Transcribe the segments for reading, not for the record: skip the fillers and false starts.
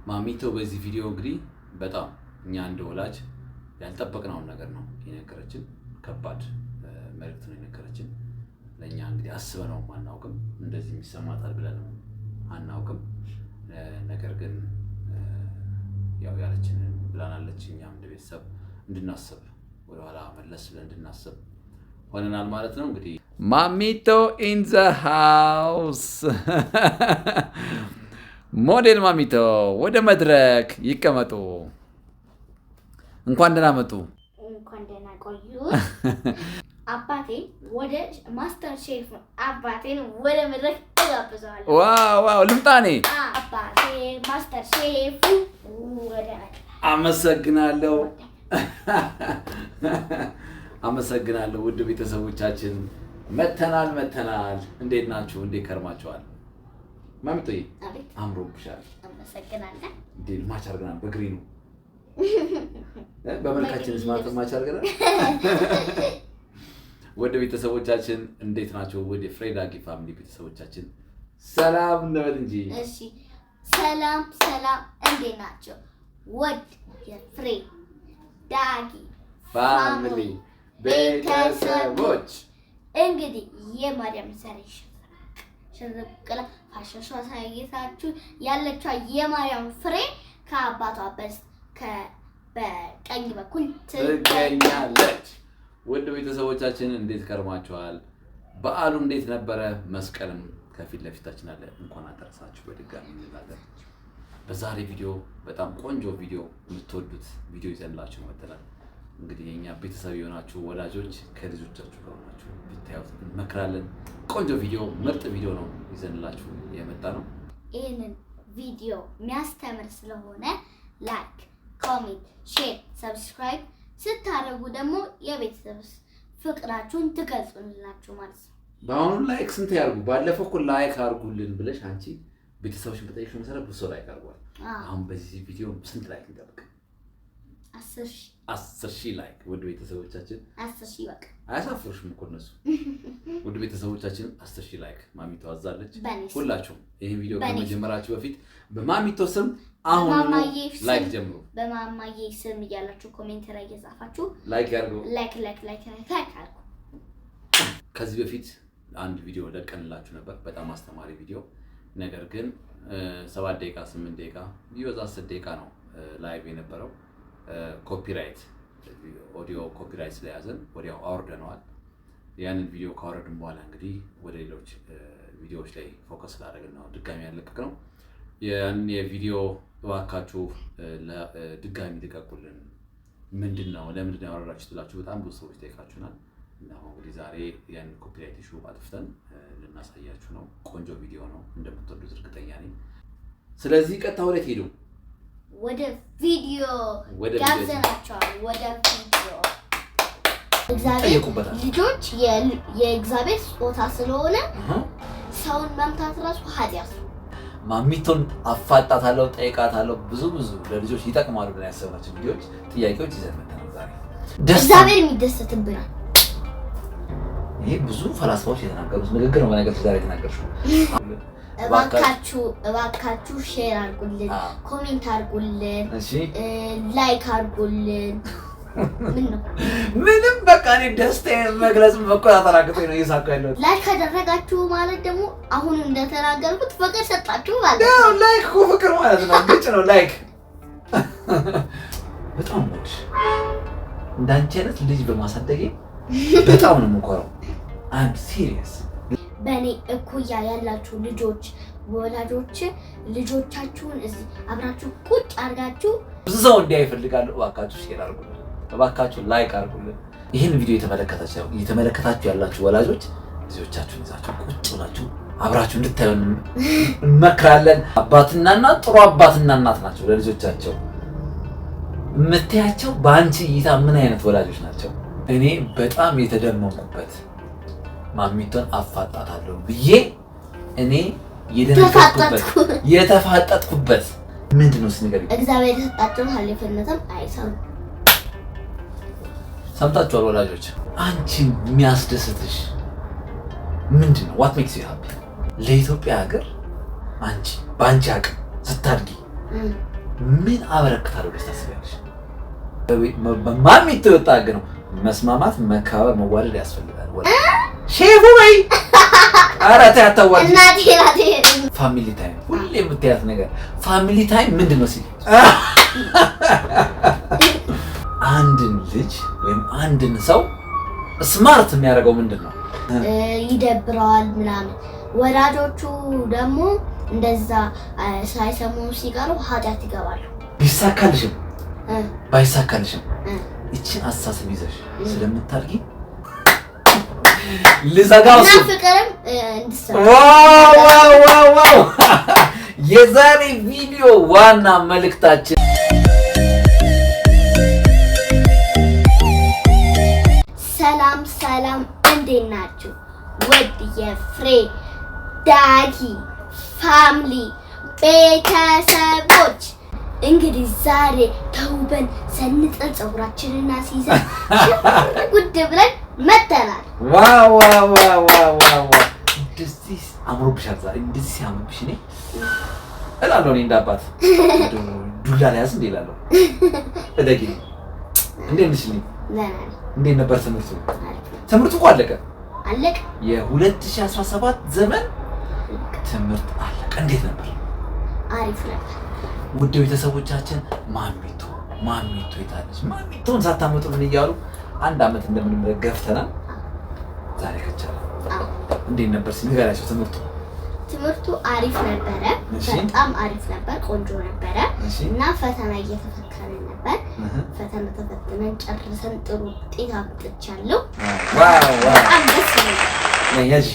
ማሚቶ በዚህ ቪዲዮ እንግዲህ በጣም እኛ እንደ ወላጅ ያልጠበቅነው ነገር ነው የነገረችን። ከባድ መልእክት ነው የነገረችን። ለኛ እንግዲህ አስበነው አናውቅም፣ እንደዚህ የሚሰማታል ብለን አናውቅም። ነገር ግን ያው ያለችን ብላናለች። እኛም እንደ ቤተሰብ እንድናስብ ወደ ኋላ መለስ ብለን እንድናስብ ሆነናል ማለት ነው። እንግዲህ ማሚቶ ኢን ዘ ሃውስ ሞዴል ማሚቶ ወደ መድረክ ይቀመጡ። እንኳን ደህና መጡ። እንኳን ደህና ቆዩ። አባቴ ወደ ማስተር ሼፍ አባቴን ወደ መድረክ እጋብዘዋለሁ። ዋው ልምጣኔ። አባቴ ማስተር ሼፍ ወደ አመሰግናለሁ። አመሰግናለሁ። ውድ ቤተሰቦቻችን መተናል። እንዴት ናችሁ? እንዴት ከርማችኋል? ማሚቶዬ አምሮብሻል። አመሰግናለሁ። እንዴት ማች አድርገናል? በግሪኑ በመልካችንስ ማለት ማች አድርገናል። ወደ ቤተሰቦቻችን እንዴት ናችሁ? ወደ ፍሬዳጊ ፋሚሊ ቤተሰቦቻችን ሰላም እንበል እንጂ። እሺ ሰላም እንዴት ናችሁ? ወድ የፍሬዳጊ ፋሚሊ ቤተሰቦች እንግዲህ የማርያም ሰርሽ ሽርቅላ ፋሽን ሳይታችሁ ያለችው የማርያም ፍሬ ከአባቷ በቀኝ በኩል ትገኛለች። ውድ ቤተሰቦቻችን እንዴት ከርማችኋል? በዓሉ እንዴት ነበረ? መስቀልም ከፊት ለፊታችን አለ። እንኳን አደረሳችሁ በድጋሚ እንላለን። በዛሬ ቪዲዮ በጣም ቆንጆ ቪዲዮ የምትወዱት ቪዲዮ ይዘንላችሁ መጥተናል። እንግዲህ የኛ ቤተሰብ የሆናችሁ ወላጆች ከልጆቻችሁ ጋር ሆናችሁ ብታዩት እንመክራለን። ቆንጆ ቪዲዮ፣ ምርጥ ቪዲዮ ነው ይዘንላችሁ የመጣ ነው። ይህንን ቪዲዮ የሚያስተምር ስለሆነ ላይክ፣ ኮሜንት፣ ሼር፣ ሰብስክራይብ ስታደርጉ ደግሞ የቤተሰብ ፍቅራችሁን ትገልጹልናችሁ ማለት ነው። በአሁኑ ላይክ ስንት ያርጉ? ባለፈው እኮ ላይክ አርጉልን ብለሽ አንቺ ቤተሰቦችን በጠየቅሽው መሰረት ብዙ ላይክ አርጓል። አሁን በዚህ ቪዲዮ ስንት ላይክ እንጠብቅ? 10,000 ላይክ። ውድ ቤተሰቦቻችን 10,000 በቃ አያሳፍሩሽም እኮ እነሱ። ውድ ቤተሰቦቻችን 10,000 ላይክ ማሚቶ አዛለች። ሁላችሁም ይሄን ቪዲዮ ከመጀመራችሁ በፊት በማሚቶ ስም አሁን ላይክ ጀምሩ። በማማዬ ስም እያላችሁ ኮሜንት ላይ እየጻፋችሁ ላይክ ያርጉ። ላይክ አርጉ። ከዚህ በፊት አንድ ቪዲዮ ለቀንላችሁ ነበር፣ በጣም አስተማሪ ቪዲዮ። ነገር ግን 7 ደቂቃ 8 ደቂቃ ቢበዛ 10 ደቂቃ ነው ላይቭ የነበረው። ኮፒራይት ኦዲዮ ኮፒራይት ስለያዘን ወዲያው አወርደነዋል። ያንን ቪዲዮ ካወረድን በኋላ እንግዲህ ወደ ሌሎች ቪዲዮዎች ላይ ፎከስ ላደረግን ነው ድጋሚ ያለቀቅነው። ያንን የቪዲዮ እባካችሁ ድጋሚ ልቀቁልን። ምንድነው ለምንድነው ያወረዳችሁት ብላችሁ በጣም ብዙ ሰዎች ጠይቃችሁናል። እና እንግዲህ ዛሬ ያን ኮፒራይት ኢሹ አጥፍተን ልናሳያችሁ ነው። ቆንጆ ቪዲዮ ነው፣ እንደምትወዱት እርግጠኛ ነኝ። ስለዚህ ቀጥታ ወዴት ሄዱ? ወደ ቪዲዮ ጋብዘናቸዋል። ወደ ቪዲዮ ልጆች የእግዚአብሔር ስጦታ ስለሆነ ሰውን መምታት ራሱ ኃጢአት ነው። ማሚቶን አፋጣታለሁ፣ ጠይቃታለሁ። ብዙ ለልጆች ይጠቅማሉ ብለን ያሰብናቸው ቪዲዮዎች፣ ጥያቄዎች ይዘን መጥተናል ዛሬ። እግዚአብሔር የሚደሰትብናል። ይሄ ብዙ ፈላስፋዎች የተናገሩት ንግግር ነው። በነገር ዛሬ የተናገርሽው እባካችሁ ሼር አድርጉልን፣ ኮሜንት አድርጉልን፣ ላይክ አድርጉልን። ምንም በቃ እኔ ደስታዬን መግለጽ መቆጣጠር አቅቶኝ ነው እየሳኩ ያለሁት። ላይክ ካደረጋችሁ ማለት ደግሞ አሁን እንደተናገርኩት ፍቅር ሰጣችሁ ማለት ነው። ያው ላይክ እኮ ፍቅር ማለት ነው። ግጭ ነው ላይክ። በጣም ወድ እንዳንቺ አይነት ልጅ በማሳደጌ በጣም ነው የምኮራው። አም ሲሪየስ። በእኔ እኩያ ያላችሁ ልጆች ወላጆች ልጆቻችሁን እዚህ አብራችሁ ቁጭ አድርጋችሁ ብዙ ሰው እንዲያ ይፈልጋሉ። እባካችሁ ሼር አድርጉልን፣ እባካችሁ ላይክ አድርጉልን። ይህን ቪዲዮ እየተመለከታችሁ ያላችሁ ወላጆች ልጆቻችሁን ይዛችሁ ቁጭ ብላችሁ አብራችሁ እንድታዩ እንመክራለን። አባትና እናት ጥሩ አባትና እናት ናቸው ለልጆቻቸው። የምታያቸው በአንቺ እይታ ምን አይነት ወላጆች ናቸው? እኔ በጣም የተደመምኩበት ማሚቶን አፋጣታለሁ ብዬ እኔ የተፋጠጥኩበት ምንድነው? ንገሪኝ። እግዚአብሔር የሰጣቸውን ኃላፊነትም አይሰሩም። ሰምታችኋል ወላጆች? አንቺን የሚያስደስትሽ ምንድነው? what makes you happy? ለኢትዮጵያ ሀገር አንቺ በአንቺ አቅም ስታድጊ ምን አበረክታለሁ ብለሽ ታስቢያለሽ? በማሚቶ የወጣ ህግ ነው። መስማማት፣ መከባበር፣ መዋደድ ያስፈልጋል። ሼፉ በይ ኧረ ተይ አታዋቂ። እናቴ ፋሚሊ ታይም ሁሌ የምትያት ነገር ፋሚሊ ታይም ምንድን ነው ሲል አንድን ልጅ ወይም አንድን ሰው ስማርት የሚያደርገው ምንድን ነው? ይደብረዋል ምናምን። ወላጆቹ ደግሞ እንደዛ ሳይሰሙ ሲቀሩ ኃጢአት ይገባሉ። ቢሳካልሽም ባይሳካልሽም እቺን አስተሳሰብ ይዘሽ ስለምታድጊ ልዘጋው እና ፍቅርም እንድትሰራ ዋው የዛሬ ቪዲዮ ዋና መልእክታችን ሰላም እንዴት ናችሁ? ውድ የፍሬ ዳጊ ፋሚሊ ቤተሰቦች እንግዲህ ዛሬ ተውበን ሰንጠን ፀጉራችንና ሲይዘን ጉድ ብለን መተናል። ዋው እንደዚህ አምሮብሻል። ዛሬ እንደዚህ ሲያምርብሽ እኔ እላለሁ እኔ እንዳባት ዱላ ላይ ያዝ እንዴ እላለሁ። እደጊ እንዴት ነሽ? እንዴት ነበር ትምህርቱ? ትምህርቱ እኮ አለቀ። የ2017 ዘመን ትምህርት አለቀ። እንዴት ነበር? አሪፍ ነበር። ውድ ቤተሰቦቻችን ማሚቶ የታለች? ማሚቶን ሳታመጡልን እያሉ አንድ አመት እንደምንም ገፍተናል። ዛሬ ከቻለ እንዴት ነበር ሲነገራቸው ትምህርቱ አሪፍ ነበረ። በጣም አሪፍ ነበር። ቆንጆ ነበረ እና ፈተና እየተፈተንን ነበር። ፈተና ተፈትነን ጨርሰን ጥሩ ውጤት አምጥቻለሁ። በጣም ደስ ይላል።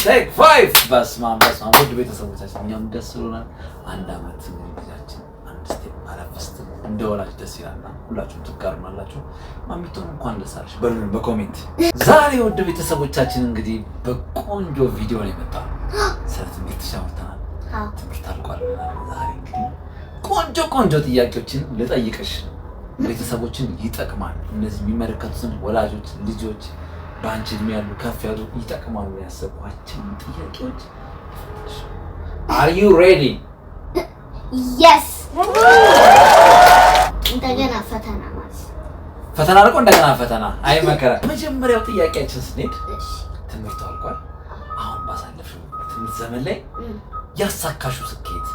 ቴክ 5 በስመ አብ ውድ ቤተሰቦቻችን እኛም ደስ ብሎናል። አንድ አመት ጊዜያችን አንድ ስቴፕ አለፈስት እንደወላጅ ደስ ይላልና ሁላችሁም ትጋሩናላችሁ። ማሚቶን እንኳን ደስ አለሽ በሉን በኮሜንት። ዛሬ ውድ ቤተሰቦቻችን እንግዲህ በቆንጆ ቪዲዮ ነው የመጣው። ስለ ትምህርት ሻወርተናል። ትምህርት አልቋል። ዛሬ እንግዲህ ቆንጆ ጥያቄዎችን ልጠይቅሽ፣ ቤተሰቦችን ይጠቅማል። እነዚህ የሚመለከቱትን ወላጆች ልጆች በአንቺ እድሜ ያሉ ከፍ ያሉ ይጠቅማሉ ያሰብኳቸው ጥያቄዎች። Are you ready? Yes. እንደገና ፈተና ማለት ፈተና አልቆ እንደገና ፈተና አይ መከራ። መጀመሪያው ጥያቄያችን ስንሄድ ትምህርቱ አልቋል። አሁን ባሳለፍሽው ትምህርት ዘመን ላይ ያሳካሽው ስኬት፣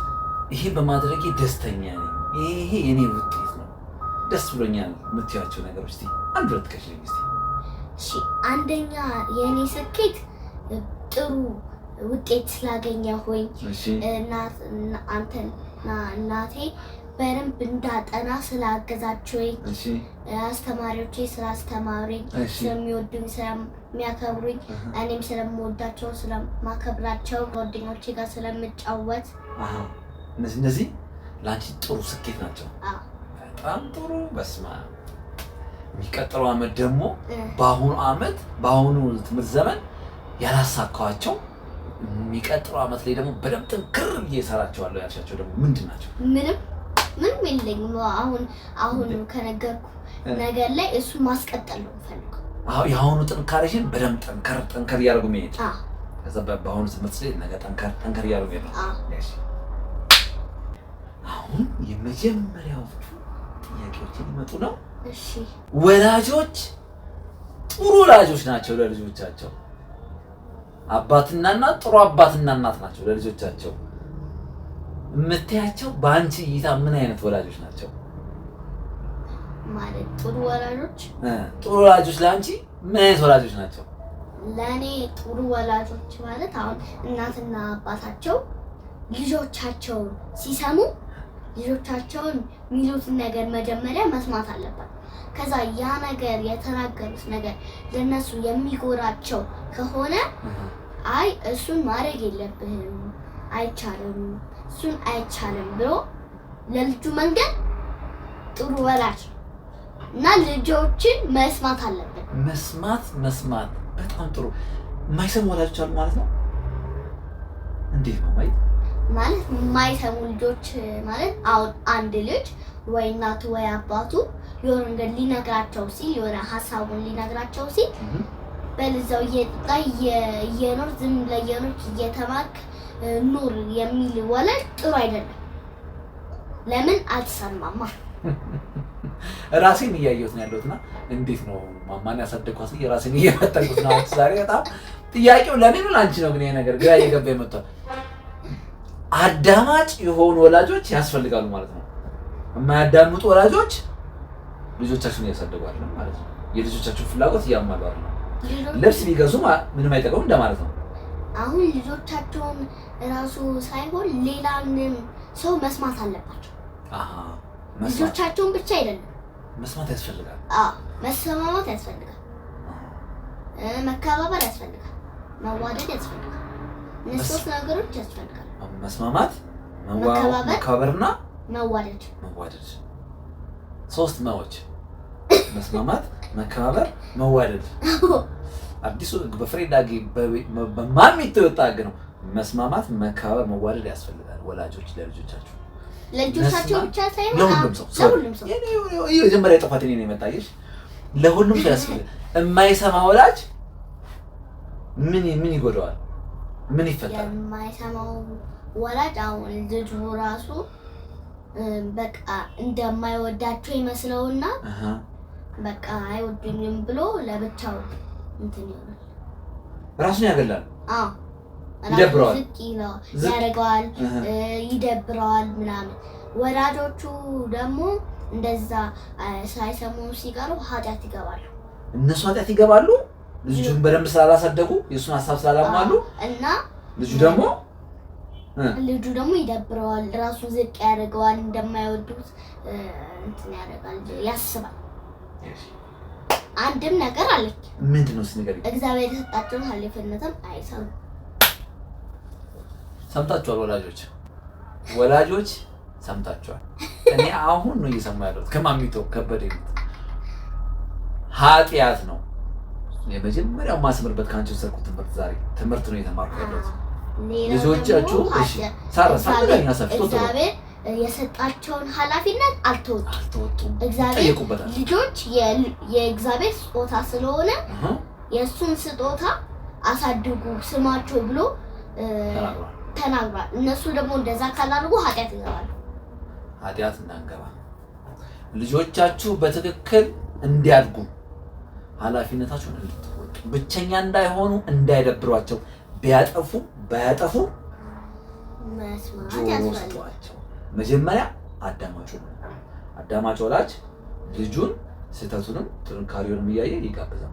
ይሄ በማድረጌ ደስተኛ ነኝ፣ ይሄ የኔ ውጤት ነው፣ ደስ ብሎኛል የምትያቸው ነገሮች እስቲ አንድ ሁለት ከሽልኝ እስቲ። እሺ፣ አንደኛ የኔ ስኬት ጥሩ ውጤት ስላገኘሁኝ እናቴ በደንብ እንዳጠና ስላገዛችሁኝ፣ አስተማሪዎቼ ስላስተማሩኝ፣ ስለሚወዱኝ ስለሚያከብሩኝ፣ እኔም ስለምወዳቸው ስለማከብራቸው፣ ጓደኞቼ ጋር ስለምጫወት እነዚህ ለአንቺ ጥሩ ስኬት ናቸው። በጣም ጥሩ። በስመ አብ። የሚቀጥለው አመት ደግሞ በአሁኑ ትምህርት ዘመን ያላሳካዋቸው የሚቀጥለው አመት ላይ ደግሞ በደንብ ጥንክር ብዬ እሰራቸዋለሁ ያልሻቸው ደግሞ ምንድን ናቸው? ምንም የለኝም። አሁን ከነገርኩ ነገር ላይ እሱ ማስቀጠል ነው የምፈልገው። የአሁኑ ጥንካሬሽን በደንብ ጠንከር እያደረጉ መሄድ። ከዛ በአሁኑ ትምህርት ላይ ነገ ጠንከር እያደረጉ መሄድ ነው። አሁን የመጀመሪያዎቹ ጥያቄዎች ሊመጡ ነው። እሺ፣ ወላጆች ጥሩ ወላጆች ናቸው ለልጆቻቸው። አባትና እናት ጥሩ አባትና እናት ናቸው ለልጆቻቸው። የምታያቸው በአንቺ እይታ ምን አይነት ወላጆች ናቸው? ማለት ጥሩ ወላጆች ለአንቺ ምን አይነት ወላጆች ናቸው? ለእኔ ጥሩ ወላጆች ማለት አሁን እናትና አባታቸው ልጆቻቸውን ሲሰሙ ልጆቻቸውን የሚሉትን ነገር መጀመሪያ መስማት አለባት። ከዛ ያ ነገር የተናገሩት ነገር ለነሱ የሚጎራቸው ከሆነ አይ እሱን ማድረግ የለብህም አይቻልም ብሎ ለልጁ መንገድ ጥሩ ወላጅ እና ልጆችን መስማት አለበት። መስማት በጣም ጥሩ። የማይሰሙ ወላጆች አሉ ማለት ነው። እንዴት ነው ማለት የማይሰሙ ልጆች ማለት አሁን አንድ ልጅ ወይ እናቱ ወይ አባቱ የሆነ ነገር ሊነግራቸው ሲል የሆነ ሀሳቡን ሊነግራቸው ሲል በልዛው እየኖር ዝም ለየኖች እየተማክ ኑር የሚል ወላጅ ጥሩ አይደለም። ለምን አልተሰማማ? ራሴን እያየሁት ነው ያለሁትና እንዴት ነው ማማን ያሳደግኳት ራሴን እየፈተንኩት ነው ዛሬ። በጣም ጥያቄው ለኔ ነው ላንቺ ነው ግን ይሄ ነገር ግራ እየገባኝ መጥቷል። አዳማጭ የሆኑ ወላጆች ያስፈልጋሉ ማለት ነው። የማያዳምጡ ወላጆች ልጆቻቸውን እያሳደጉ አይደለም ማለት ነው። የልጆቻቸውን ፍላጎት እያሟሉ አይደለም። ልብስ ቢገዙ ምንም አይጠቀሙም እንደማለት ነው። አሁን ልጆቻቸውን ራሱ ሳይሆን ሌላንም ሰው መስማት አለባቸው። ልጆቻቸውን ብቻ አይደለም መስማት ያስፈልጋል። መሰማማት ያስፈልጋል። መከባበር ያስፈልጋል። መዋደድ ያስፈልጋል። እነዚህ ሶስት ነገሮች ያስፈልጋል። መስማማት፣ መከባበርና መዋደድ። ሶስት መዎች መስማማት፣ መከባበር፣ መዋደድ። አዲሱ በፍሬዳጊ በማሚቶ የወጣ ህግ ነው። መስማማት፣ መከባበር፣ መዋደድ ያስፈልጋል። ወላጆች ለልጆቻቸው ብቻ ሳይሆን ለሁሉም ሰው የመጀመሪያ ጥፋት እኔ ነው የመጣየሽ። ለሁሉም ሰው ያስፈልጋል። የማይሰማ ወላጅ ምን ይጎዳዋል? ምን ይፈጠራል? የማይሰማው ወላጅ አሁን ልጁ ራሱ በቃ እንደማይወዳቸው ይመስለውና በቃ አይወዱኝም ብሎ ለብቻው እንትን ይሆናል። ራሱን ያገላል። ይደብረዋል፣ ያደርገዋል፣ ይደብረዋል ምናምን። ወላጆቹ ደግሞ እንደዛ ሳይሰሙ ሲቀሩ ኃጢአት ይገባሉ። እነሱ ኃጢአት ይገባሉ ልጁን በደንብ ስላላሳደጉ የእሱን ሀሳብ ስላላሟሉ እና ልጁ ደግሞ ይደብረዋል፣ ራሱን ዝቅ ያደርገዋል፣ እንደማይወዱት እንትን ያደርጋል፣ ያስባል። አንድም ነገር አለች። ምንድነው ንገሪኝ። እግዚአብሔር የሰጣቸውን ኃላፊነትም አይሰሩም። ሰምታችኋል ወላጆች ሰምታችኋል። እኔ አሁን ነው እየሰማ ያለሁት ከማሚቶ ከበደ ኃጢአት ነው የመጀመሪያው ማስመርበት ካንቺ ወሰድኩት ትምህርት ዛሬ ትምህርት ነው የተማርኩ ያለሁት። ልጆቻችሁ እግዚአብሔር የሰጣቸውን ኃላፊነት አልተወጡም። ልጆች የእግዚአብሔር ስጦታ ስለሆነ የእሱን ስጦታ አሳድጉ ስማቸው ብሎ ተናግሯል። እነሱ ደግሞ እንደዛ ካላደረጉ ኃጢአት ይገባሉ። ኃጢአት እንዳንገባ ልጆቻችሁ በትክክል እንዲያድጉ ኃላፊነታቸውን እንድትወጡ፣ ብቸኛ እንዳይሆኑ፣ እንዳይደብሯቸው፣ ባያጠፉ መስማት ያስፈልጋል። መጀመሪያ አዳማጭ ወላጅ ልጁን ስህተቱንም ጥንካሬውንም እያየ ይጋብዛል።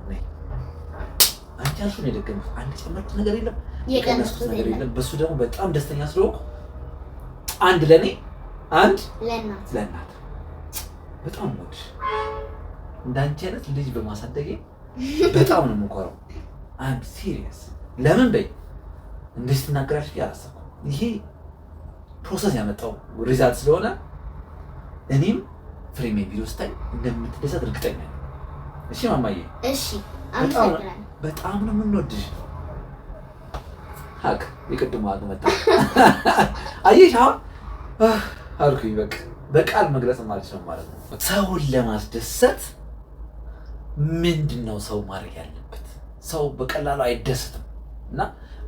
አንቺ ያልሽውን የደገምኩት አንድ ጨመርኩት ነገር የለም፣ የቀነስኩት ነገር የለም። በሱ ደግሞ በጣም ደስተኛ ስለሆንኩ አንድ ለኔ አንድ ለእናት በጣም ወድሽ እንዳንቺ አይነት ልጅ በማሳደጌ በጣም ነው የምኮራው። አም ሲሪየስ። ለምን በይ እንደዚህ ትናገራለሽ ያላሰብኩ ይሄ ፕሮሰስ ያመጣው ሪዛልት ስለሆነ እኔም ፍሬሜ ቪዲዮ ስታይ እንደምትደሰት እርግጠኛ ነኝ። እሺ ማማዬ፣ እሺ አመሰግናለሁ። በጣም ነው የምንወድሽ። ሀቅ የቅድሙ ሀቅ መጣ። አየሽ አሁን አልኩኝ። በቃል መግለጽ ማለት ነው ማለት ነው። ሰውን ለማስደሰት ምንድነው ሰው ማድረግ ያለበት? ሰው በቀላሉ አይደሰትም እና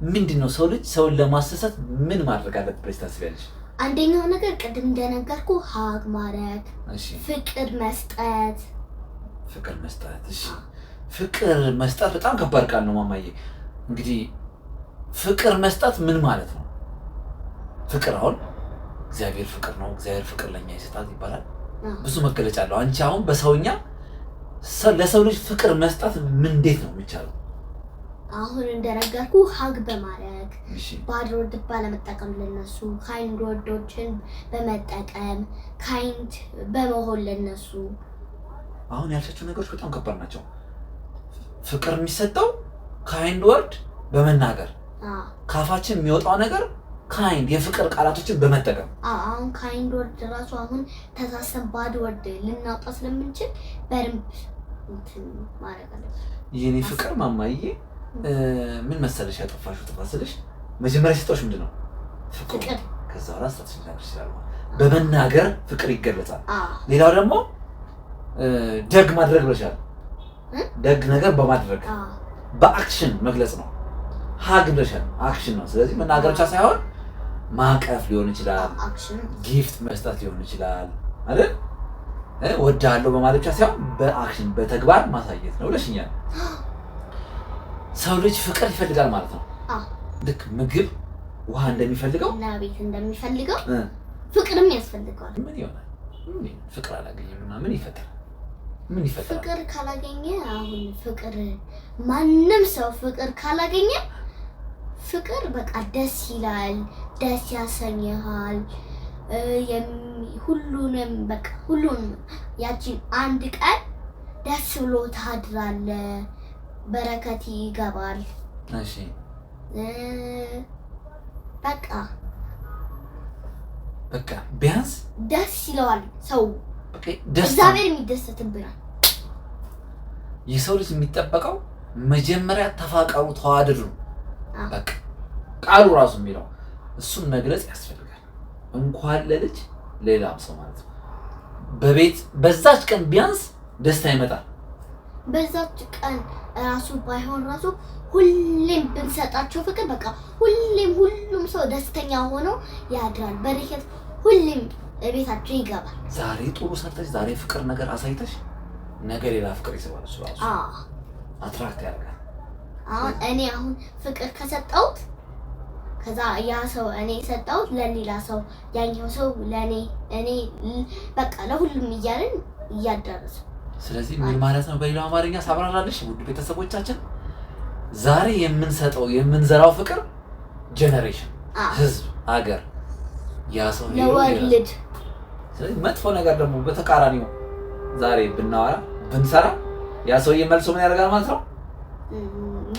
ምንድነው ሰው ልጅ ሰውን ለማስደሰት ምን ማድረግ አለበት ብለሽ ታስቢያለሽ? አንደኛው ነገር ቅድም እንደነገርኩ ሀግ ማድረግ፣ ፍቅር መስጠት። እሺ ፍቅር መስጠት በጣም ከባድ ቃል ነው ማማዬ። እንግዲህ ፍቅር መስጠት ምን ማለት ነው? ፍቅር አሁን እግዚአብሔር ፍቅር ነው፣ እግዚአብሔር ፍቅር ለኛ ይሰጣል ይባላል። ብዙ መገለጫ አለው። አንቺ አሁን በሰውኛ ለሰው ልጅ ፍቅር መስጠት ምን እንዴት ነው የሚቻለው? አሁን እንደነገርኩ ሀግ በማድረግ ባድ ወርድ ባለመጠቀም ለነሱ ካይንድ ወርዶችን በመጠቀም ካይንድ በመሆን ለነሱ። አሁን ያልሻቸው ነገሮች በጣም ከባድ ናቸው። ፍቅር የሚሰጠው ካይንድ ወርድ በመናገር ካፋችን የሚወጣው ነገር ካይንድ የፍቅር ቃላቶችን በመጠቀም። አሁን ካይንድ ወርድ ራሱ አሁን ተሳሰን ባድ ወርድ ልናውጣ ስለምንችል በደንብ እንትን ማድረግ አለብን። የኔ ፍቅር ማማዬ ምን መሰለሽ ያጠፋሽው ጥፋት ስልሽ መጀመሪያ ሲጠውሽ ምንድነው ፍቅር፣ ከዛ በኋላ ስትናገር ይችላል በመናገር ፍቅር ይገለጻል። ሌላው ደግሞ ደግ ማድረግ ብለሻል። ደግ ነገር በማድረግ በአክሽን መግለጽ ነው። ሀግ ብለሻል፣ አክሽን ነው። ስለዚህ መናገር ብቻ ሳይሆን ማቀፍ ሊሆን ይችላል፣ ጊፍት መስጠት ሊሆን ይችላል አይደል? ወዳለው በማለት ብቻ ሳይሆን በአክሽን በተግባር ማሳየት ነው ብለሽኛል። ሰው ልጅ ፍቅር ይፈልጋል ማለት ነው። ልክ ምግብ ውሃ እንደሚፈልገው እና ቤት እንደሚፈልገው ፍቅርም ያስፈልገዋል። ምን ይሆናል? ፍቅር አላገኘም እና ምን ይፈጠራል? ምን ይፈጠራል? ፍቅር ካላገኘ አሁን ፍቅር ማንም ሰው ፍቅር ካላገኘ ፍቅር በቃ ደስ ይላል፣ ደስ ያሰኛል። ሁሉንም በቃ ሁሉንም ያቺን አንድ ቀን ደስ ብሎ ታድራለህ፣ በረከት ይገባል። እሺ በቃ ቢያንስ ደስ ይለዋል ሰው። እግዚአብሔር የሚደሰትብናል። የሰው ልጅ የሚጠበቀው መጀመሪያ ተፋቀሩ፣ ተዋደዱ። በቃ ቃሉ ራሱ የሚለው እሱን መግለጽ ያስፈልጋል። እንኳን ለልጅ ሌላም ሰው ማለት ነው። በቤት በዛች ቀን ቢያንስ ደስታ ይመጣል። በዛች ቀን ራሱ ባይሆን ራሱ ሁሌም ብንሰጣቸው ፍቅር በቃ ሁሉም ሰው ደስተኛ ሆኖ ያድራል። በረከት ሁሌም ቤታቸው ይገባል። ዛሬ ጥሩ ሰርተሽ ዛሬ ፍቅር ነገር አሳይተሽ ነገ ሌላ ፍቅር ይስባል። እሱ ራሱ አትራክት ያደርጋል። እኔ አሁን ፍቅር ከሰጠሁት ከዛ ያ ሰው እኔ ሰጠሁት ለሌላ ሰው ያኛው ሰው ለኔ እኔ በቃ ለሁሉም እያልን እያዳረሰ። ስለዚህ ምን ማለት ነው? በሌላው አማርኛ ሳብራራልሽ ውድ ቤተሰቦቻችን ዛሬ የምንሰጠው የምንዘራው ፍቅር ጄኔሬሽን፣ ህዝብ፣ ሀገር ያ ሰው ለወልድ። ስለዚህ መጥፎ ነገር ደግሞ በተቃራኒው ዛሬ ብናወራ ብንሰራ ያ ሰው መልሶ ምን ያደርጋል ማለት ነው?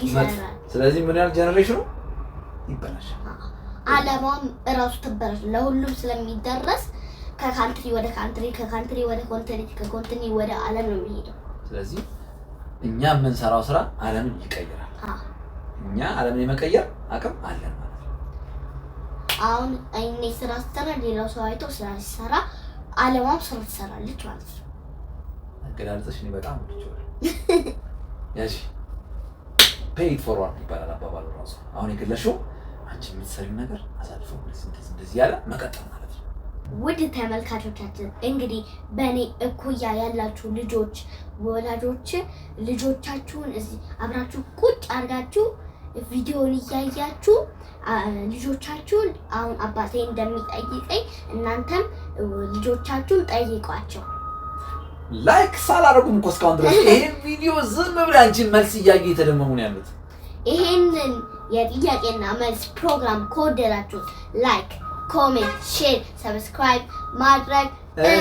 ይሰራል። ስለዚህ ምን ያህል ጄኔሬሽኑ ይበላሻል። ዓለማም እራሱ ትበላሽ። ለሁሉም ስለሚደረስ ከካንትሪ ወደ ካንትሪ፣ ከካንትሪ ወደ ኮንቲኔንት፣ ከኮንቲኔንት ወደ ዓለም ነው የሚሄደው። ስለዚህ እኛ የምንሰራው ስራ ዓለምን ይቀይራል። እኛ ዓለምን የመቀየር አቅም አለን ማለት ነው። አሁን እኔ ስራ ስሰራ ሌላው ሰው አይቶ ስራ ሲሰራ ዓለማም ስራ ትሰራለች ማለት ነው። አገላለጽሽ እኔ በጣም ወድጄዋለሁ። ያሺ ፔይ ኢት ፎርዋርድ ይባላል አባባሉ ራሱ። አሁን የገለሽው አንቺ የምትሰሪው ነገር አሳልፎ እንደዚህ ያለ መቀጠል ማለት ነው። ውድ ተመልካቾቻችን እንግዲህ በእኔ እኩያ ያላችሁ ልጆች ወላጆች ልጆቻችሁን እዚህ አብራችሁ ቁጭ አድርጋችሁ ቪዲዮውን እያያችሁ ልጆቻችሁን አሁን አባቴ እንደሚጠይቀኝ እናንተም ልጆቻችሁን ጠይቋቸው። ላይክ ሳላደርጉም እኮ እስካሁን ድረስ ይሄን ቪዲዮ ዝም ብለህ አንቺን መልስ እያየ የተደመሙ ነው ያሉት። ይሄንን የጥያቄና መልስ ፕሮግራም ከወደዳችሁ ላይክ፣ ኮሜንት፣ ሼር፣ ሰብስክራይብ ማድረግ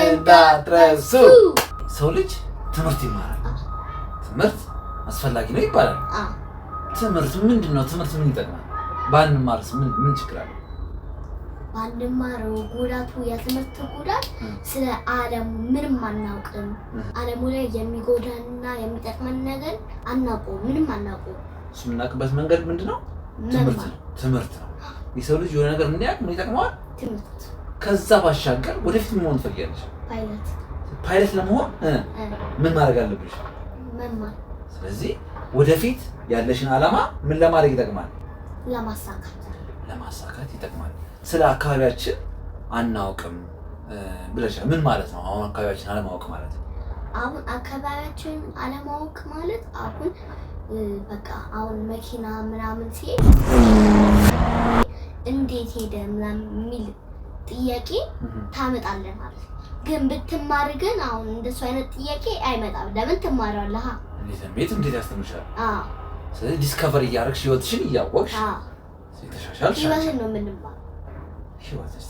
እንዳትረሱ። ሰው ልጅ ትምህርት ይማራል። ትምህርት አስፈላጊ ነው ይባላል። ትምህርት ምንድን ነው? ትምህርት ምን ይጠቅማል? ባንማርስ ምን ችግር አለ? ባንማረው ጉዳቱ የትምህርት ጉዳት ስለ ዓለሙ ምንም አናውቅም። ዓለሙ ላይ የሚጎዳንና የሚጠቅመን ነገር አናውቀውም፣ ምንም አናውቀውም። እሱ የምናውቅበት መንገድ ምንድን ነው? ትምህርት ነው። የሰው ልጅ የሆነ ነገር ምን ያውቅ ምን ይጠቅመዋል? ትምህርት። ከዛ ባሻገር ወደፊት ምን መሆን ትፈልጊያለሽ? ፓይለት ለመሆን ምን ማድረግ አለብሽ? መማር። ስለዚህ ወደፊት ያለሽን ዓላማ ምን ለማድረግ ይጠቅማል? ለማሳካት ይጠቅማል። ስለ አካባቢያችን አናውቅም ብለሻል። ምን ማለት ነው? አሁን አካባቢያችን አለማወቅ ማለት ነው። አሁን አካባቢያችን አለማወቅ ማለት አሁን በቃ አሁን መኪና ምናምን ሲሄድ እንዴት ሄደ ምናምን የሚል ጥያቄ ታመጣለህ ማለት ነው። ግን ብትማር ግን አሁን እንደሱ አይነት ጥያቄ አይመጣም። ለምን ትማራለህ? እንዴት ያስተምርሻል? ስለዚህ ዲስከቨር እያደረግሽ ህይወትሽን እያወቅሽ ተሻሻልሽ። ህይወትን ነው የምንማረው። ህይወትሽ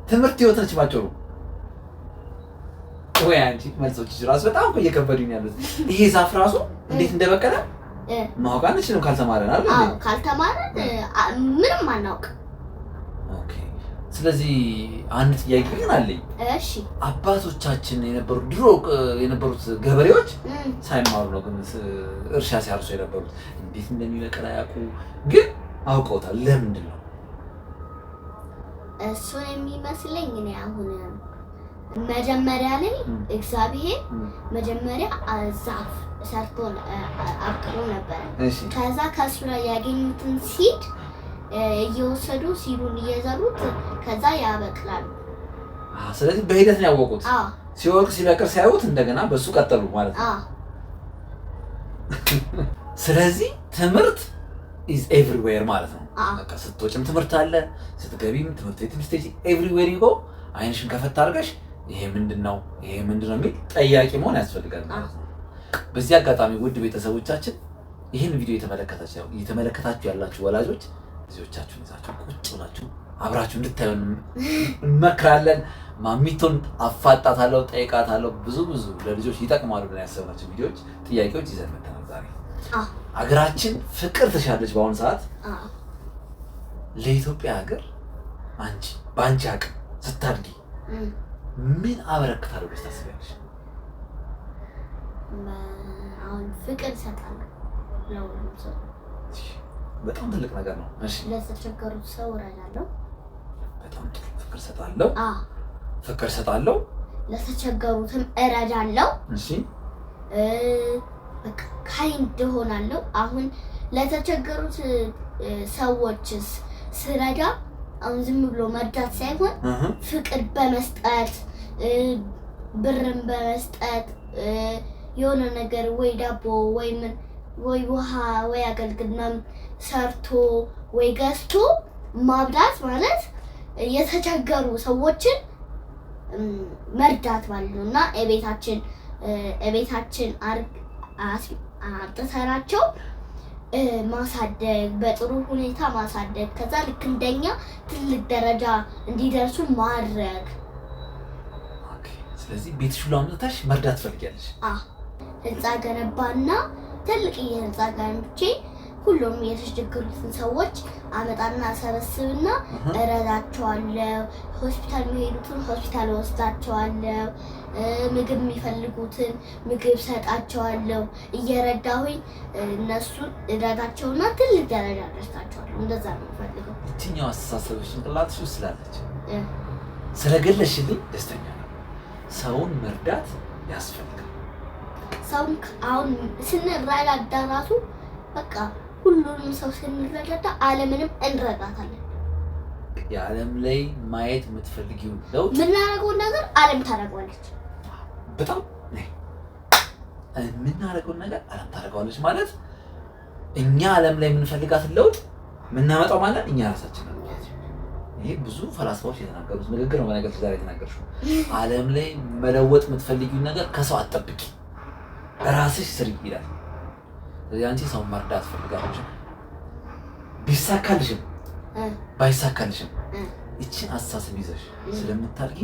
ትምህርት ህይወት ነች ባጭሩ። ወይ አንቺ መልሶችሽ ራሱ በጣም እኮ እየከበዱኝ ያሉት። ይሄ ዛፍ ራሱ እንዴት እንደበቀለ ማወቅ አንችልም ካልተማረን አይደል? ካልተማረን ምንም አናውቅም። ኦኬ። ስለዚህ አንድ ጥያቄ ግን አለኝ። እሺ። አባቶቻችን ድሮ የነበሩት ገበሬዎች ሳይማሩ ነው ግን እርሻ ሲያርሱ የነበሩት። እንዴት እንደሚበቅል አያውቁ፣ ግን አውቀውታል። ለምንድን ነው እሱን የሚመስለኝ? እኔ አሁን መጀመሪያ ላይ እግዚአብሔር መጀመሪያ ዛፍ ሰርቶ አብቅሎ ነበር። ከዛ ከሱ ላይ ያገኙትን ሲድ እየወሰዱ ሲሉን እየዘሩት ከዛ ያበቅላሉ። ስለዚህ በሂደት ነው ያወቁት። ሲወርቅ ሲበቅል ሲያዩት እንደገና በሱ ቀጠሉ ማለት ነው። ስለዚህ ትምህርት is everywhere ማለት ነው። በቃ ስትወጪም ትምህርት አለ፣ ስትገቢም ትምህርት ቤትም ስትሄጂ everywhere you go አይንሽን ከፈት አድርገሽ ይሄ ምንድነው የሚል ጠያቂ መሆን ያስፈልጋል ማለት ነው። በዚህ አጋጣሚ ውድ ቤተሰቦቻችን ይህን ቪዲዮ እየተመለከታችሁ ያላችሁ ወላጆች ልጆቻችሁን ይዛችሁ ቁጭ ብላችሁ አብራችሁ እንድታዩ እንመክራለን። ማሚቶን አፋጣታለሁ፣ ጠይቃታለሁ። ብዙ ለልጆች ይጠቅማሉ ብለን ያሰብናቸው ቪዲዮዎች፣ ጥያቄዎች ይዘን መጥተናል ዛሬ። ሀገራችን ፍቅር ትሻለች በአሁኑ ሰዓት። ለኢትዮጵያ ሀገር አንቺ በአንቺ አቅም ስታድጊ ምን አበረክታለሁ ብለሽ ታስቢያለሽ? አሁን ፍቅር እሰጣለሁ ለሁሉም ሰው። በጣም ትልቅ ነገር ነው። እሺ፣ ለተቸገሩት ሰው እረዳለሁ። በጣም ጥሩ። ፍቅር እሰጣለሁ። ፍቅር እሰጣለሁ፣ ለተቸገሩትም እረዳለሁ። እሺ፣ በቃ ካይንድ ሆናለሁ። አሁን ለተቸገሩት ሰዎችስ ስረዳ አሁን ዝም ብሎ መርዳት ሳይሆን ፍቅር በመስጠት ብርን በመስጠት የሆነ ነገር ወይ ዳቦ ወይ ምን ወይ ውሃ ወይ አገልግሎት ሰርቶ ወይ ገዝቶ ማብላት ማለት የተቸገሩ ሰዎችን መርዳት ማለት ነውና እቤታችን አጥተናቸው ማሳደግ፣ በጥሩ ሁኔታ ማሳደግ፣ ከዛ ልክ እንደኛ ትልቅ ደረጃ እንዲደርሱ ማድረግ። ኦኬ። ስለዚህ ቤትሽ ሁሉ አምጥተሽ መርዳት ትፈልጊያለሽ? ህንጻ ገነባና ትልቅ የህንጻ ገንብቼ ሁሉም የተቸገሩትን ሰዎች አመጣና ሰበስብና እረዳቸዋለሁ። ሆስፒታል የሚሄዱትን ሆስፒታል ወስዳቸዋለሁ። ምግብ የሚፈልጉትን ምግብ ሰጣቸዋለሁ። እየረዳሁኝ እነሱን እረዳቸውና ትልቅ ደረጃ ደርሳቸዋለሁ። እንደዛ ነው የምፈልገው። የትኛው አስተሳሰብሽ ጭንቅላትሽ ውስጥ ስላለች ስለገለሽልኝ ደስተኛ ነው። ሰውን መርዳት ያስፈልጋል። ሰውን አሁን ስንረዳዳ ራሱ በቃ ሁሉንም ሰው ስንረዳዳ ዓለምንም እንረዳታለን። የዓለም ላይ ማየት የምትፈልጊው ለውጥ የምናደርገውን ነገር ዓለም ታደርገዋለች። በጣም የምናደርገውን ነገር ዓለም ታደርገዋለች ማለት እኛ ዓለም ላይ የምንፈልጋትን ለውጥ የምናመጣው ማለት እኛ ራሳችን ነን። ይሄ ብዙ ፈላስፋዎች የተናገሩት ንግግር ነው። በነገር ዛሬ የተናገርሽው ዓለም ላይ መለወጥ የምትፈልጊውን ነገር ከሰው አትጠብቂ፣ ራስሽ ስሪ ይላል። ስለዚህ አንቺ ሰው መርዳት ፈልጋለሽ። ቢሳካልሽም ባይሳካልሽም እቺን አስተሳሰብ ይዘሽ ስለምታድጊ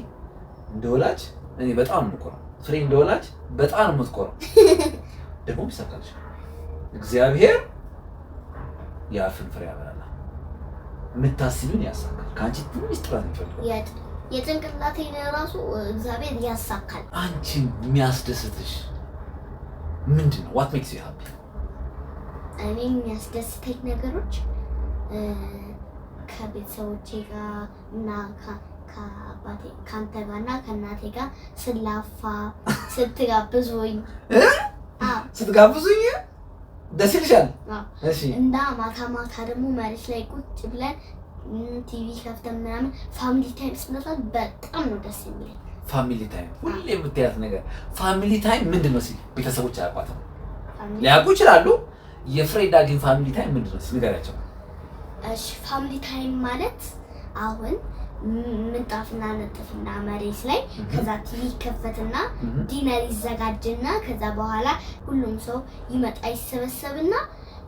እንደ ወላጅ እኔ በጣም የምኮራው ፍሬ እንደ ወላጅ በጣም የምትኮራው ደግሞ ቢሳካልሽ እግዚአብሔር የአፍን ፍሬ ያበላል። የምታስቢውን ያሳካል። ከአንቺ ትንሽ ጥረት ይፈልጋል። የጭንቅላቴን ራሱ እግዚአብሔር ያሳካል። አንቺን የሚያስደስትሽ ምንድን ነው? ዋት ሜክስ ዩ ሃፒ? እኔ የሚያስደስተኝ ነገሮች ከቤተሰቦቼ ጋር እና ከአባቴ ከአንተ ጋር እና ከእናቴ ጋር ስላፋ ስትጋብዙኝ ደስ ይልሻል? እሺ። እና ማታ ማታ ደግሞ መሬት ላይ ቁጭ ብለን ቲቪ ከፍተን ምናምን ፋሚሊ ታይም ስናሳልፍ በጣም ነው ደስ የሚለኝ። ፋሚሊ ታይም ሁሌ የምትያት ነገር ፋሚሊ ታይም ምንድን ነው ሲል ቤተሰቦች አያውቋትም፣ ሊያውቁ ይችላሉ። የፍሬዳ ግን ፋሚሊ ታይም ምንድን ነው ንገሪያቸው። እሺ፣ ፋሚሊ ታይም ማለት አሁን ምንጣፍና ነጥፍና መሬት ላይ ከዛ ቲቪ ከፈትና ዲነር ይዘጋጅና ከዛ በኋላ ሁሉም ሰው ይመጣ ይሰበሰብና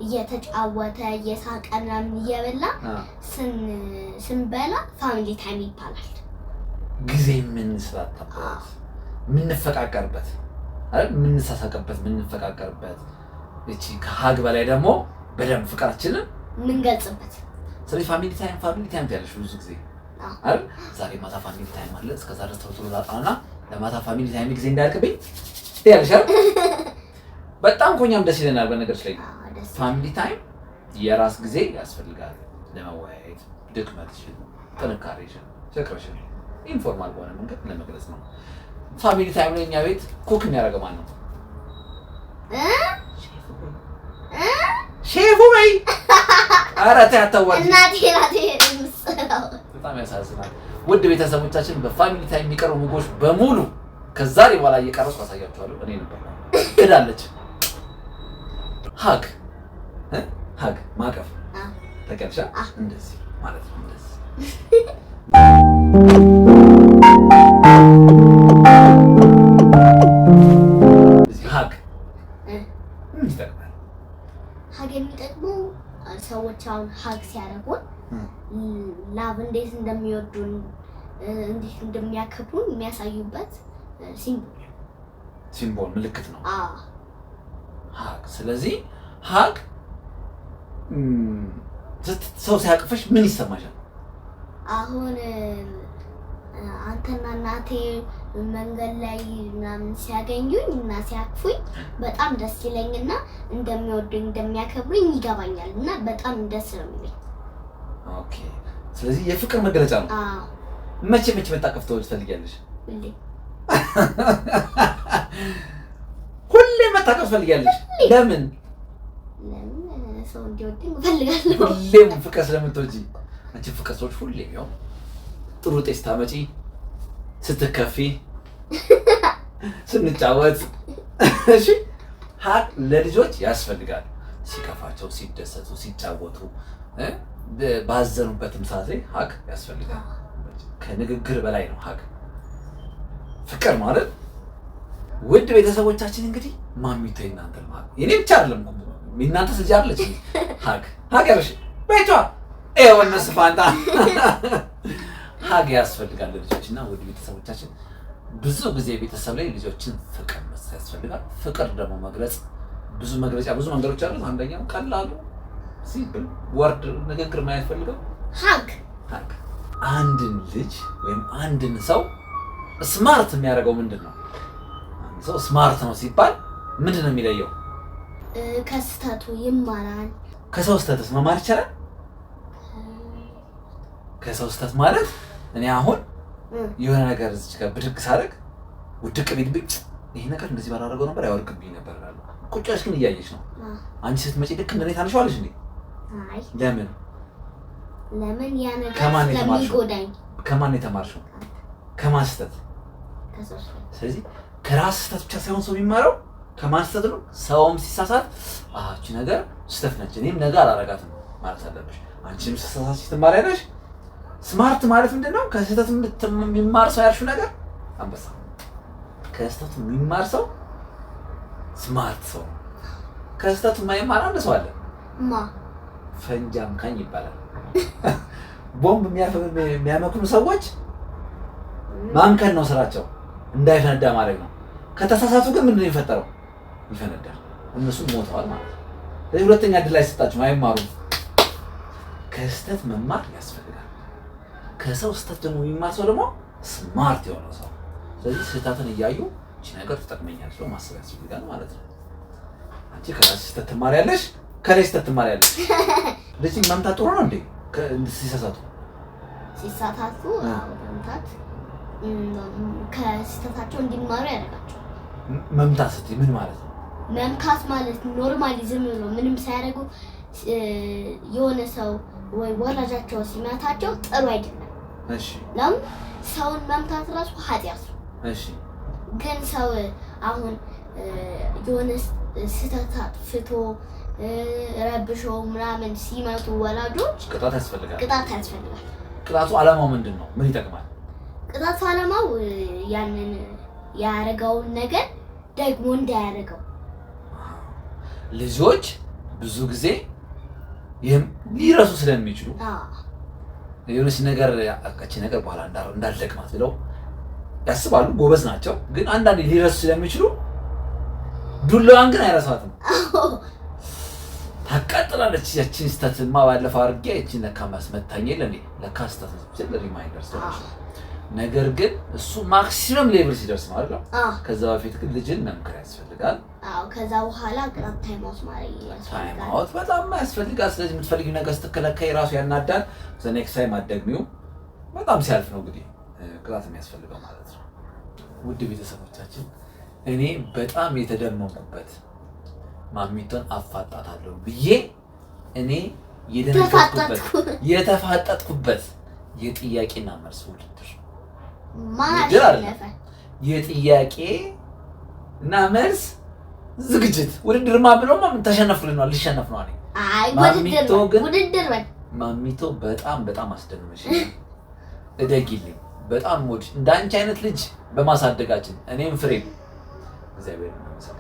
እየተጫወተ እየሳቀና እየበላ ስንበላ ፋሚሊ ታይም ይባላል። ጊዜ የምንስራታበት የምንፈቃቀርበት አይደል? የምንሳሳቅበት የምንፈቃቀርበት እቺ ከሀግ በላይ ደግሞ በደንብ ፍቅራችንን የምንገልጽበት። ስለዚህ ፋሚሊ ታይም ያለሽ ብዙ ጊዜ አይደል? ዛሬ ማታ ፋሚሊ ታይም አለ። እስከዛ ድረስ ተውጥሎ ላጣና ለማታ ፋሚሊ ታይም ጊዜ እንዳያልቅብኝ ትያለሽ አይደል? በጣም ኮኛም ደስ ይለናል። በነገርሽ ላይ ፋሚሊ ታይም የራስ ጊዜ ያስፈልጋል ለመወያየት፣ ድክመትሽን፣ ጥንካሬሽን፣ ፍቅርሽን ኢንፎርማል በሆነ መንገድ ለመግለጽ ነው። ፋሚሊ ታይም ላይ እኛ ቤት ኩክ የሚያደርገው ማን ነው? ሼፉ በይ። ኧረ ተይ አታዋርጂ። እናቴ ናት የምትሰራው። በጣም ያሳዝናል። ውድ ቤተሰቦቻችን በፋሚሊ ታይም የሚቀርቡ ምግቦች በሙሉ ከዛሬ በኋላ እየቀረጽኩ አሳያችኋለሁ። እኔ ነበር ሄዳለች። ሀግ ማቀፍ ተቀልሻ እንደዚህ ማለት ነው። እንደዚህ ሀግ ምን ይጠቅማል? ሀግ የሚጠቅመው ሰዎች አሁን ሀግ ሲያደርጉን ላቭ እንዴት እንደሚወዱን እንዴት እንደሚያከብሩን የሚያሳዩበት ሲምቦል ምልክት ነው ሀግ። ስለዚህ ሀግ ሰው ሲያቅፍሽ ምን ይሰማሻል? አሁን አንተና እናቴ መንገድ ላይ ምናምን ሲያገኙኝ እና ሲያቅፉኝ በጣም ደስ ይለኝና እንደሚወዱኝ እንደሚያከብሩኝ ይገባኛል እና በጣም ደስ ነው የሚለኝ። ኦኬ። ስለዚህ የፍቅር መገለጫ ነው። መቼ መታቀፍ ትፈልጊያለሽ? ሁሌ መታቀፍ ትፈልጊያለሽ? ለምን? ሰው እንዲወደኝ እፈልጋለሁ። ሁሌም ፍቅር ስለምትወጂ አንቺ ፍቅር ሰዎች ሁሌም ያው ጥሩ ውጤት ስታመጪ፣ ስትከፊ፣ ስንጫወት እሺ ሀግ ለልጆች ያስፈልጋል። ሲከፋቸው፣ ሲደሰቱ፣ ሲጫወቱ ባዘኑበትም ሰዓት ላይ ሀግ ያስፈልጋል። ከንግግር በላይ ነው ሀግ ፍቅር ማለት። ውድ ቤተሰቦቻችን እንግዲህ ማሚቶ እናንተ ማለት የኔ ብቻ አይደለም እናንተ ልጅ አለች ሀግ ያለሽ ቤቷ እነሱ ፋንታ ሀግ ያስፈልጋል ልጆች። እና ውድ ቤተሰቦቻችን ብዙ ጊዜ ቤተሰብ ላይ ልጆችን ፍቅር መስጠት ያስፈልጋል። ፍቅር ደግሞ መግለጽ ብዙ መንገዶች አሉት። አንደኛው ቀላሉ ሲምፕል ወርድ ንግግር የማያስፈልገው ሀግ። አንድን ልጅ ወይም አንድን ሰው ስማርት የሚያደርገው ምንድን ነው? አንድ ሰው ስማርት ነው ሲባል ምንድን ነው የሚለየው? ከስህተቱ ይማራል። ከሰው ስህተትስ መማር ይቻላል? ከሰው ስህተት ማለት እኔ አሁን የሆነ ነገር እዚህ ጋር ብድግ ሳደርግ ውድቅ ቢልብኝ ይሄ ነገር እንደዚህ ባላደረገው ነበር ያወርቅብኝ ነበር እላለሁ። ቁጭ ብለሽ ግን እያየሽ ነው። አንቺ ስትመጪ ልክ እንደኔ ታነሺዋለሽ እንዴ? አይ ለምን ያ ነገር ስለሚጎዳኝ። ከማን የተማርሽው? ከማን ስህተት? ስለዚህ ከራስ ስህተት ብቻ ሳይሆን ሰው የሚማረው ከማን ስህተት ነው? ሰውም ሲሳሳት እቺ ነገር ስህተት ነች እኔም ነገ አላረጋትም ማለት አለብሽ። አንቺም ስትሳሳች ትማሪያለሽ። ስማርት ማለት ምንድነው? ከስህተት የሚማር ሰው ያልሽው ነገር አንበሳ። ከስህተት የሚማር ሰው ስማርት ሰው። ከስህተት የማይማር አንድ ሰው አለ። ፈንጂ አምካኝ ይባላል። ቦምብ የሚያመክኑ ሰዎች ማምከን ነው ስራቸው፣ እንዳይፈነዳ ማድረግ ነው። ከተሳሳቱ ግን ምንድን ነው የሚፈጠረው? ይፈነዳል። እነሱም ሞተዋል ማለት ነው። ስለዚህ ሁለተኛ ዕድል አይሰጣቸውም፣ አይማሩም። ከስህተት መማር ያስፈልጋል። ከሰው ስህተት ደግሞ የሚማር ሰው ደግሞ ስማርት የሆነ ሰው። ስለዚህ ስህተትን እያዩ እቺ ነገር ትጠቅመኛለች ብሎ ማሰብ ያስፈልጋል ማለት ነው። አንቺ ከራስሽ ስህተት ትማሪያለሽ፣ ከኔ ስህተት ትማሪያለሽ። ልጅ መምታት ጥሩ ነው እንዴ? ሲሳሳቱ መምታት ከስህተታቸው እንዲማሩ ያደርጋቸው። መምታት ስትይ ምን ማለት ነው? መምታት ማለት ኖርማሊ ዝም ብሎ ምንም ሳያደርጉ የሆነ ሰው ወይ ወላጃቸው ሲመታቸው ጥሩ አይደለም። እሺ ለምን ሰውን መምታት ራሱ ኃጢአት ነው። እሺ ግን ሰው አሁን የሆነ ስህተት አጥፍቶ ረብሾ ምናምን ሲመቱ ወላጆች ቅጣት ያስፈልጋል። ቅጣቱ ዓላማው ምንድን ነው? ምን ይጠቅማል? ቅጣቱ ዓላማው ያንን ያደረገውን ነገር ደግሞ እንዳያደርገው። ልጆች ብዙ ጊዜ ሊረሱ ስለሚችሉ የሆነች ነገር ያቃች ነገር በኋላ እንዳልደግማት ብለው ያስባሉ። ጎበዝ ናቸው፣ ግን አንዳንዴ ሊረሱ ስለሚችሉ ዱላዋን ግን አይረሳትም። ታቃጥላለች። ያቺን ስህተትማ ባለፈው አድርጌ ያቺን ለካ ማስመታኝ የለ እንዴ ለካ ስህተት ስለ ሪማይንደር ስለሆነ ነገር ግን እሱ ማክሲመም ሌቭል ሲደርስ ነው አይደል? ከዛ በፊት ግን ልጅን መምከር ያስፈልጋል። ከዛ በኋላ ቅጣት ታይም አውት ማድረግ ያስፈልጋል። ታይም አውት በጣም ያስፈልጋል። ስለዚህ የምትፈልጊው ነገር ስትከለከይ ራሱ ያናዳል። ዘ ኔክስት ታይም አትደግሚው። በጣም ሲያልፍ ነው እንግዲህ ቅጣት የሚያስፈልገው ማለት ነው። ውድ ቤተሰቦቻችን እኔ በጣም የተደመምኩበት ማሚቶን አፋጣታለሁ ብዬ እኔ የተፋጠጥኩበት የጥያቄና መልስ ውድድር የጥያቄና መልስ ዝግጅት ውድድርማ ብለውማ ምን ተሸነፍልናል? ልሸነፍ ነው አለኝ። ማሚቶ በጣም አስደንመሽ እደጊልኝ። በጣም ሞድ እንዳንቺ አይነት ልጅ በማሳደጋችን እኔም ፍሬ እግዚአብሔር ይመስገን።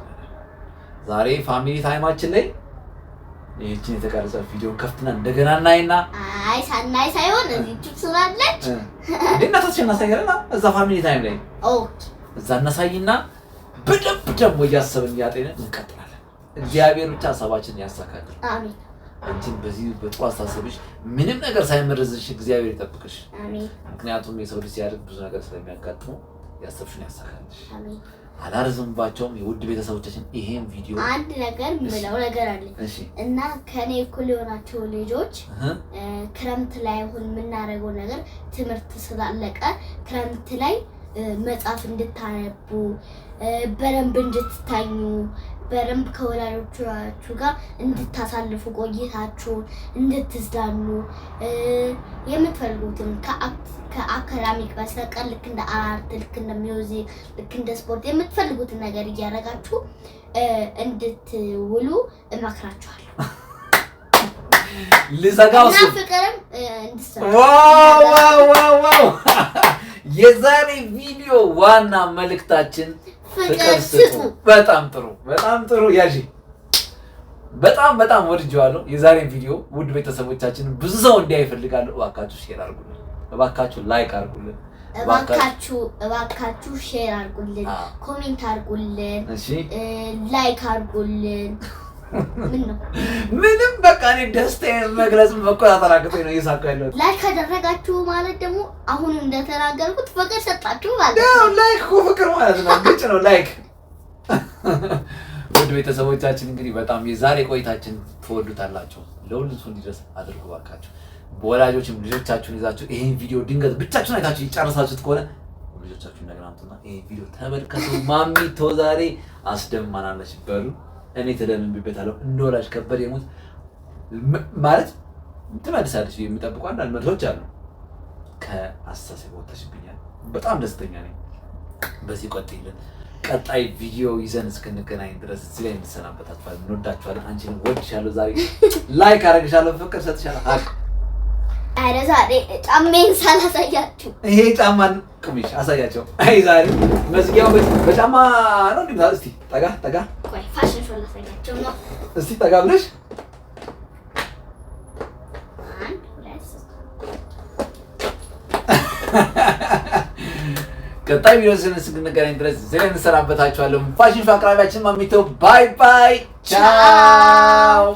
ዛሬ ፋሚሊ ታይማችን ላይ ይህችን የተቀረጸ ቪዲዮ ከፍትና እንደገና እናይና ሳናይ ሳይሆን እዚህ ትስራለች እናታችን እናሳያለና እዛ ፋሚሊ ታይም ላይ እዛ እናሳይና በደንብ ደግሞ እያሰብን እያጤንን እንቀጥላለን። እግዚአብሔር ብቻ ሀሳባችንን ያሳካልን። አሜን። አንቺን በዚህ በጥሩ አስተሳሰብሽ ምንም ነገር ሳይመረዝሽ እግዚአብሔር ይጠብቅሽ። አሜን። ምክንያቱም የሰው ልጅ ሲያድግ ብዙ ነገር ስለሚያጋጥመው ያሰብሽውን ያሳካልሽ። አሜን። አላረዝምባቸውም። የውድ ቤተሰቦቻችን ይሄን ቪዲዮ አንድ ነገር ምለው ነገር አለ እና ከኔ እኩል የሆናችሁ ልጆች ክረምት ላይ አሁን የምናደርገው ነገር ትምህርት ስላለቀ ክረምት ላይ መጽሐፍ እንድታነቡ በደንብ እንድትታኙ በደንብ ከወላጆቻችሁ ጋር እንድታሳልፉ ቆይታችሁ እንድትዝናኑ የምትፈልጉትን ከአካዳሚክ በስተቀር ልክ እንደ አርት፣ ልክ እንደ ሚውዚክ፣ ልክ እንደ ስፖርት የምትፈልጉትን ነገር እያደረጋችሁ እንድትውሉ እመክራችኋለሁ። ልዘጋውስ ፍቅርም እንድትሰሩ ዋው የዛሬ ቪዲዮ ዋና መልእክታችን ፍቅር ስጡ። በጣም ጥሩ ያጂ በጣም ወድጄዋለሁ። የዛሬን ቪዲዮ ውድ ቤተሰቦቻችን ብዙ ሰው እንዲያይ ይፈልጋለሁ። እባካችሁ ሼር አድርጉልን፣ እባካችሁ ላይክ አድርጉልን፣ እባካችሁ ሼር አድርጉልን፣ ኮሜንት አድርጉልን፣ ላይክ አድርጉልን። ምንም በቃ እኔ ደስታዬን መግለጽ መቆጣጠር አቅቶኝ ነው እየሳኩ ያለሁት። ላይክ ካደረጋችሁ ማለት ደግሞ አሁን እንደተናገርኩት ፍቅር ሰጣችሁ ማለት ነው። ላይክ እኮ ፍቅር ማለት ነው። ግጭ ነው ላይክ። ውድ ቤተሰቦቻችን እንግዲህ በጣም የዛሬ ቆይታችን ትወዱታላችሁ። ለሁሉም ሰው እንዲደርስ አድርጉ ባካችሁ። በወላጆችም ልጆቻችሁን ይዛችሁ ይሄን ቪዲዮ ድንገት ብቻችሁን አይታችሁ ይጨርሳችሁት ከሆነ ልጆቻችሁን እንደገናምጡና ይሄን ቪዲዮ ተመልከቱ። ማሚቶ ዛሬ አስደማናለች በሉ። እኔ ተደምምቤታለሁ። እንደወላጅ ከበደ የሞት ማለት ትመልሳለች የሚጠብቁ አንዳንድ መልሶች አሉ። ከአስተሳሰብ ወጥተሽብኛል። በጣም ደስተኛ ነኝ። በዚህ ቀጥይልን። ቀጣይ ቪዲዮ ይዘን እስክንገናኝ ድረስ እዚህ ላይ እንሰናበታችኋለን። እንወዳችኋለን። አንቺን ወድሻለሁ። ዛሬ ላይክ አደርግሻለሁ፣ ፍቅር ሰጥሻለሁ። አረ ዛሬ ጫማዬን ሳላሳያችሁ ይሄ ጫማን ቅሚሽ አሳያቸው። አይ ዛሬ መዝጊያው በጫማ ነው እንዴ? እስቲ ጠጋ ቆይ ፋሽን ሾው ላሳያቸው ነው። እስቲ ጠጋ ብለሽ ቀጣይ ቪዲዮ እስክንገናኝ ድረስ ዘለ እንሰናበታችኋለን። ፋሽን ሾው አቅራቢያችን ማሚቶ ባይ ቻው።